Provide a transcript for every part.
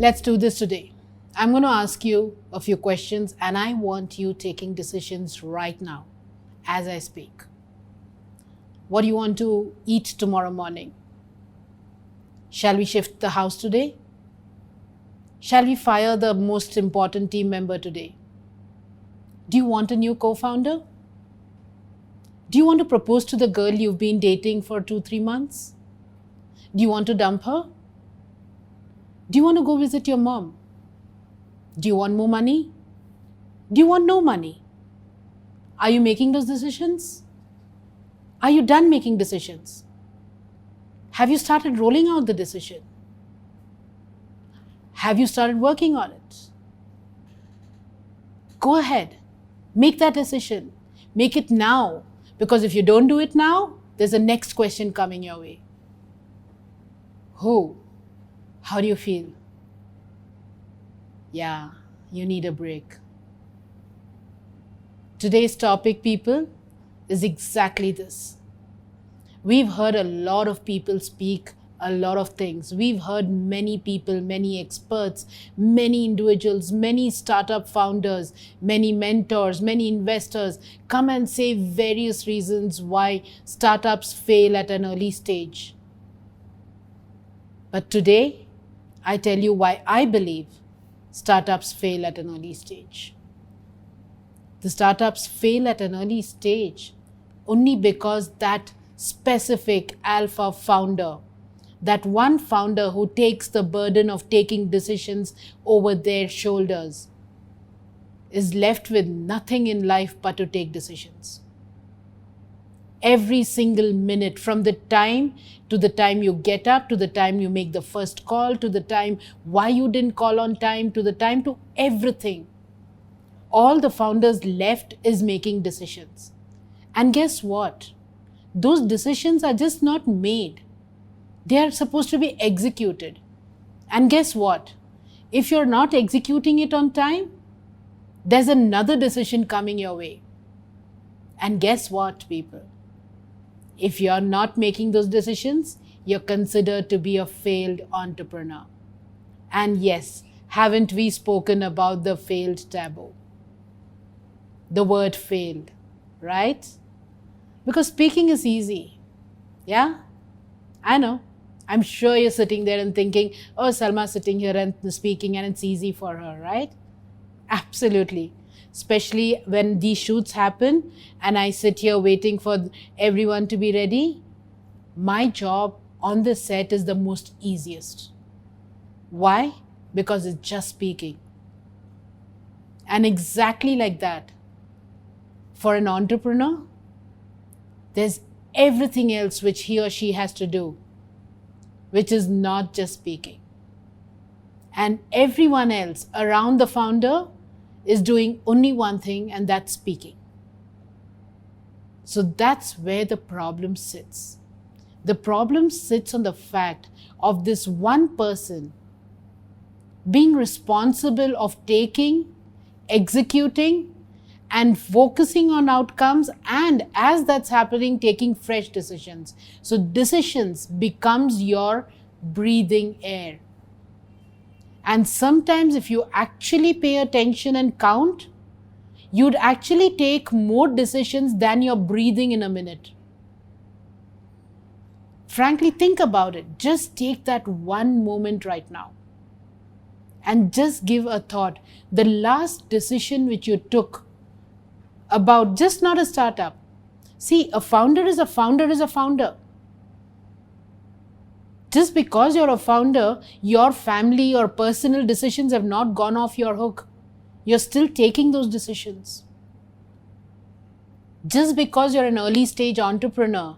Let's do this today. I'm going to ask you a few questions and I want you taking decisions right now as I speak. What do you want to eat tomorrow morning? Shall we shift the house today? Shall we fire the most important team member today? Do you want a new co-founder? Do you want to propose to the girl you've been dating for 2-3 months? Do you want to dump her? Do you want to go visit your mom? Do you want more money? Do you want no money? Are you making those decisions? Are you done making decisions? Have you started rolling out the decision? Have you started working on it? Go ahead. Make that decision. Make it now. Because if you don't do it now, there's a next question coming your way. Who? How do you feel? Yeah, you need a break. Today's topic, people, is exactly this. We've heard a lot of people speak a lot of things. We've heard many people, many experts, many individuals, many startup founders, many mentors, many investors come and say various reasons why startups fail at an early stage. But today, I tell you why I believe startups fail at an early stage. The startups fail at an early stage only because that specific alpha founder, that one founder who takes the burden of taking decisions over their shoulders, is left with nothing in life but to take decisions. Every single minute, from the time to the time you get up, to the time you make the first call, to the time why you didn't call on time, to the time to everything, all the founders left is making decisions. And guess what? Those decisions are just not made. They are supposed to be executed. And guess what? If you're not executing it on time, there's another decision coming your way. And guess what, people? If you're not making those decisions, you're considered to be a failed entrepreneur. And yes, haven't we spoken about the failed taboo? The word failed, right? Because speaking is easy. Yeah? I know. I'm sure you're sitting there and thinking, oh, Salma's sitting here and speaking and it's easy for her, right? Absolutely. Especially when these shoots happen and I sit here waiting for everyone to be ready. My job on the set is the most easiest. Why? Because it's just speaking. And exactly like that, for an entrepreneur, there's everything else which he or she has to do, which is not just speaking. And everyone else around the founder is doing only one thing, and that's speaking. So that's where the problem sits. The problem sits on the fact of this one person being responsible of taking, executing, and focusing on outcomes, and as that's happening, taking fresh decisions. So decisions becomes your breathing air. And sometimes if you actually pay attention and count, you'd actually take more decisions than you're breathing in a minute. Frankly, think about it. Just take that one moment right now and just give a thought. The last decision which you took about just not a startup. See, a founder is a founder is a founder. Just because you're a founder, your family or personal decisions have not gone off your hook. You're still taking those decisions. Just because you're an early stage entrepreneur,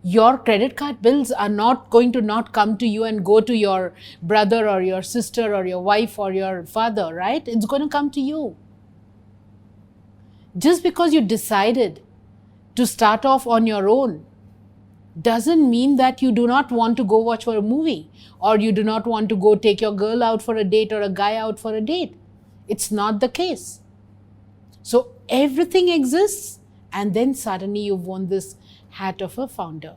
your credit card bills are not going to not come to you and go to your brother or your sister or your wife or your father, right? It's going to come to you. Just because you decided to start off on your own doesn't mean that you do not want to go watch for a movie, or you do not want to go take your girl out for a date or a guy out for a date. It's not the case. So everything exists, and then suddenly you've worn this hat of a founder.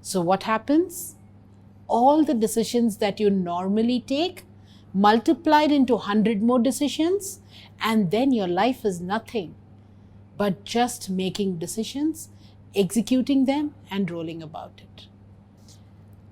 So what happens? All the decisions that you normally take multiplied into 100 more decisions, and then your life is nothing but just making decisions, executing them, and rolling about it.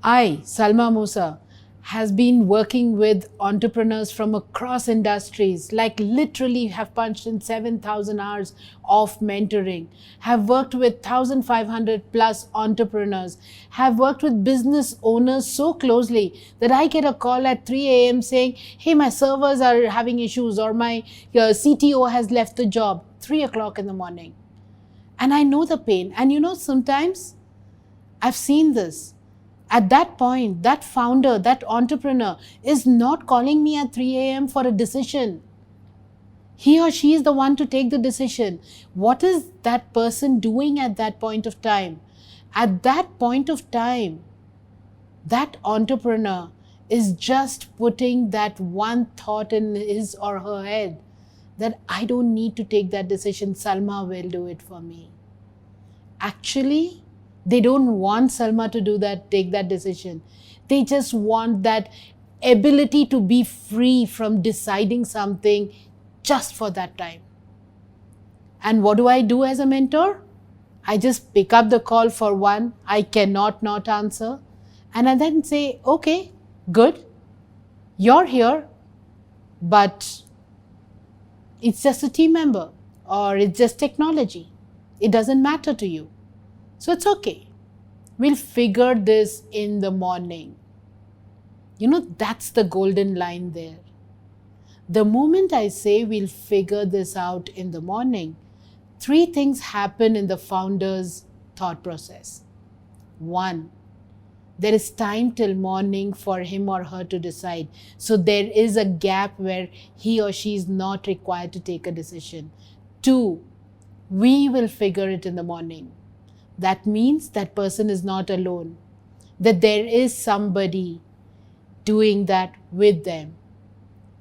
I, Salma Moosa, has been working with entrepreneurs from across industries, like literally have punched in 7,000 hours of mentoring, have worked with 1,500 plus entrepreneurs, have worked with business owners so closely that I get a call at 3 a.m. saying, hey, my servers are having issues, or my CTO has left the job, 3 o'clock in the morning. And I know the pain. And sometimes I've seen this. At that point, that founder, that entrepreneur is not calling me at 3 a.m. for a decision. He or she is the one to take the decision. What is that person doing at that point of time? At that point of time, that entrepreneur is just putting that one thought in his or her head that I don't need to take that decision. Salma will do it for me. Actually, they don't want Salma to do that, take that decision. They just want that ability to be free from deciding something just for that time. And what do I do as a mentor? I just pick up the call for one I cannot not answer. And I then say, okay, good, you're here, but it's just a team member or it's just technology. It doesn't matter to you. So it's okay. We'll figure this in the morning. That's the golden line there. The moment I say we'll figure this out in the morning, 3 things happen in the founder's thought process. 1, there is time till morning for him or her to decide. So there is a gap where he or she is not required to take a decision. 2, we will figure it in the morning. That means that person is not alone, that there is somebody doing that with them.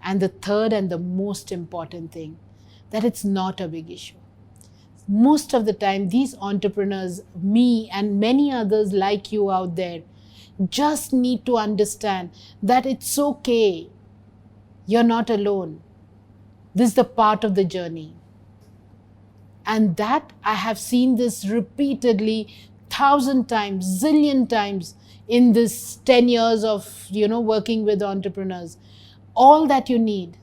And the third and the most important thing, that it's not a big issue. Most of the time, these entrepreneurs, me and many others like you out there, just need to understand that it's okay. You're not alone. This is the part of the journey. And that I have seen this repeatedly 1,000 times, zillion times in this 10 years of, working with entrepreneurs. All that you need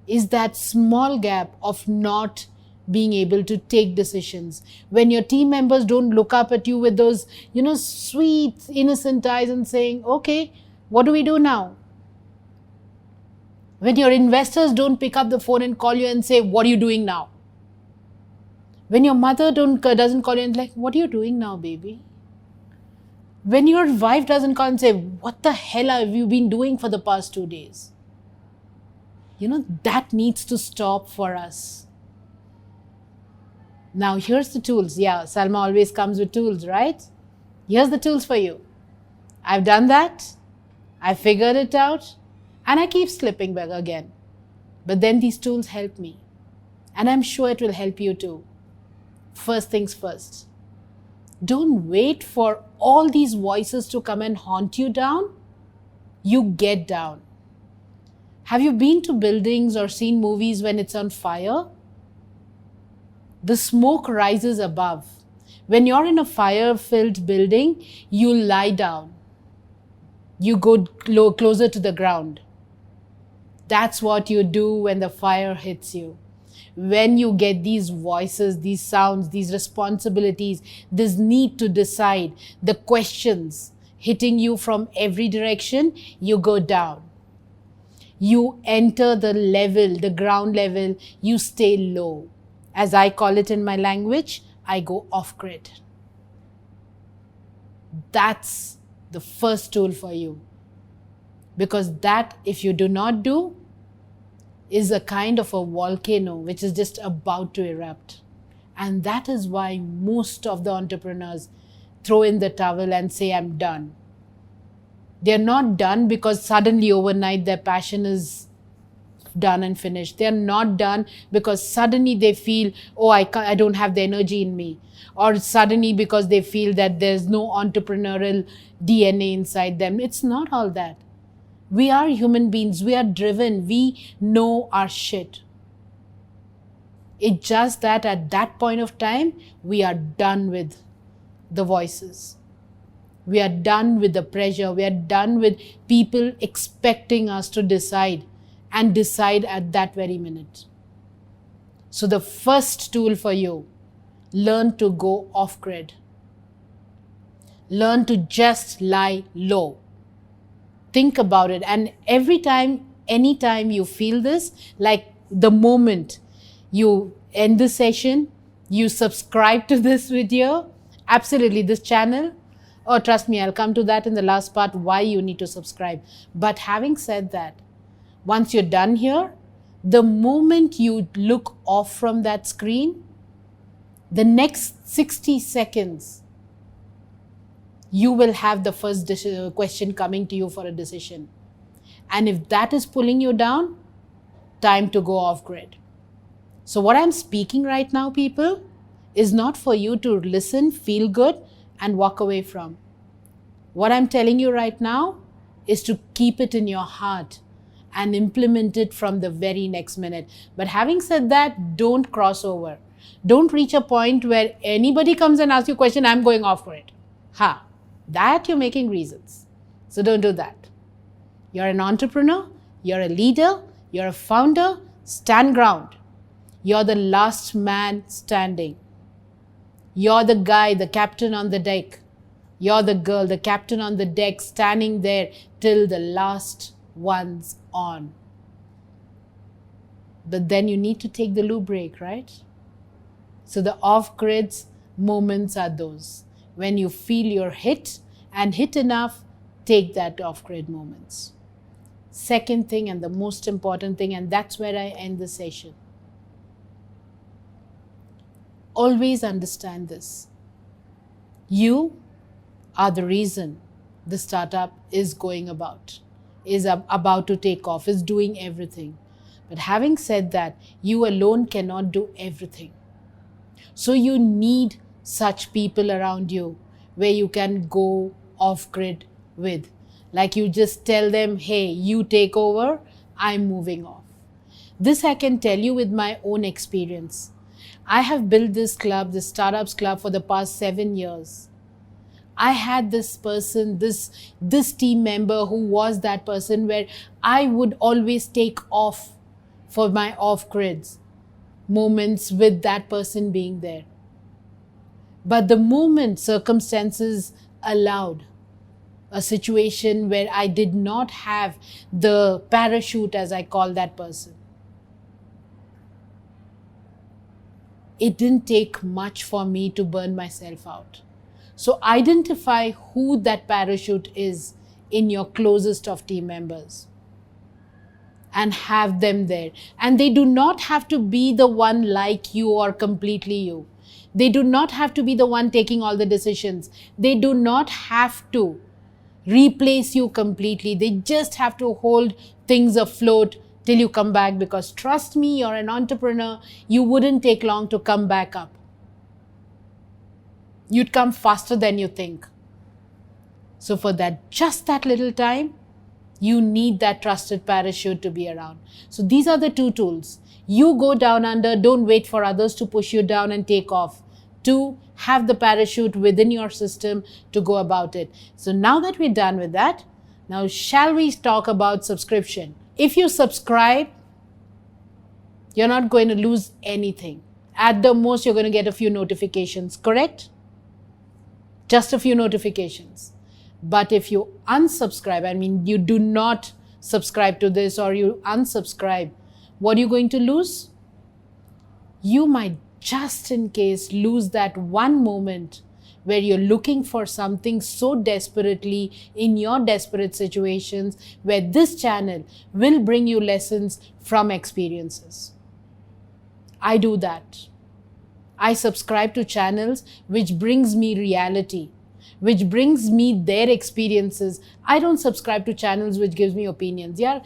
is that small gap of not being able to take decisions. When your team members don't look up at you with those, sweet, innocent eyes and saying, okay, what do we do now? When your investors don't pick up the phone and call you and say, what are you doing now? When your mother doesn't call you and like, what are you doing now, baby? When your wife doesn't call and say, what the hell have you been doing for the past 2 days? That needs to stop for us. Now, here's the tools. Yeah, Salma always comes with tools, right? Here's the tools for you. I've done that. I figured it out. And I keep slipping back again. But then these tools help me. And I'm sure it will help you too. First things first. Don't wait for all these voices to come and haunt you down. You get down. Have you been to buildings or seen movies when it's on fire? The smoke rises above. When you're in a fire-filled building, you lie down. You go closer to the ground. That's what you do when the fire hits you. When you get these voices, these sounds, these responsibilities, this need to decide, the questions hitting you from every direction, you go down. You enter the level, the ground level, you stay low. As I call it in my language, I go off-grid. That's the first tool for you. Because that, if you do not do, is a kind of a volcano which is just about to erupt. And that is why most of the entrepreneurs throw in the towel and say, I'm done. They're not done because suddenly overnight their passion is done and finished. They're not done because suddenly they feel, oh, I don't have the energy in me. Or suddenly because they feel that there's no entrepreneurial DNA inside them. It's not all that. We are human beings. We are driven. We know our shit. It's just that at that point of time, we are done with the voices. We are done with the pressure. We are done with people expecting us to decide and decide at that very minute. So the first tool for you, learn to go off grid. Learn to just lie low. Think about it. And every time, anytime you feel this, like the moment you end the session, you subscribe to this video, absolutely this channel, oh, trust me, I'll come to that in the last part, why you need to subscribe. But having said that, once you're done here, the moment you look off from that screen, the next 60 seconds, you will have the first question coming to you for a decision. And if that is pulling you down, time to go off grid. So what I'm speaking right now, people, is not for you to listen, feel good, and walk away from. What I'm telling you right now is to keep it in your heart and implement it from the very next minute. But having said that, don't cross over. Don't reach a point where anybody comes and asks you a question, I'm going off grid. That you're making reasons. So don't do that. You're an entrepreneur, you're a leader, you're a founder, stand ground. You're the last man standing. You're the guy, the captain on the deck. You're the girl, the captain on the deck, standing there till the last one's on. But then you need to take the loo break, right? So the off-grids moments are those. When you feel you're hit and hit enough, take that off-grid moments. Second thing, and the most important thing, and that's where I end the session. Always understand this. You are the reason the startup is going about, is about to take off, is doing everything. But having said that, you alone cannot do everything. So you need such people around you where you can go off grid with. Like you just tell them, hey, you take over, I'm moving off. This I can tell you with my own experience. I have built this club, this startups club, for the past 7 years. I had this person, this team member who was that person where I would always take off for my off-grids moments with that person being there. But the moment circumstances allowed a situation where I did not have the parachute, as I call that person, it didn't take much for me to burn myself out. So identify who that parachute is in your closest of team members and have them there. And they do not have to be the one like you or completely you. They do not have to be the one taking all the decisions. They do not have to replace you completely. They just have to hold things afloat till you come back, because trust me, you're an entrepreneur, you wouldn't take long to come back up. You'd come faster than you think. So for that, just that little time, you need that trusted parachute to be around. So these are the 2 tools. You go down under, don't wait for others to push you down and take off. 2, have the parachute within your system to go about it. So now that we're done with that, now shall we talk about subscription? If you subscribe, you're not going to lose anything. At the most, you're going to get a few notifications, correct? Just a few notifications. But if you unsubscribe, I mean, you do not subscribe to this or you unsubscribe, what are you going to lose? You might just in case lose that one moment where you're looking for something so desperately in your desperate situations, where this channel will bring you lessons from experiences. I do that. I subscribe to channels which brings me reality, which brings me their experiences. I don't subscribe to channels which gives me opinions. Yeah,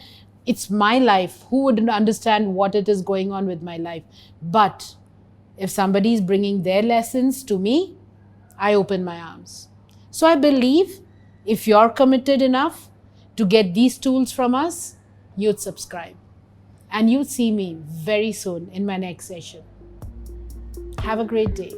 it's my life. Who wouldn't understand what it is going on with my life? But if somebody is bringing their lessons to me, I open my arms. So I believe if you're committed enough to get these tools from us, you'd subscribe. And you'll see me very soon in my next session. Have a great day.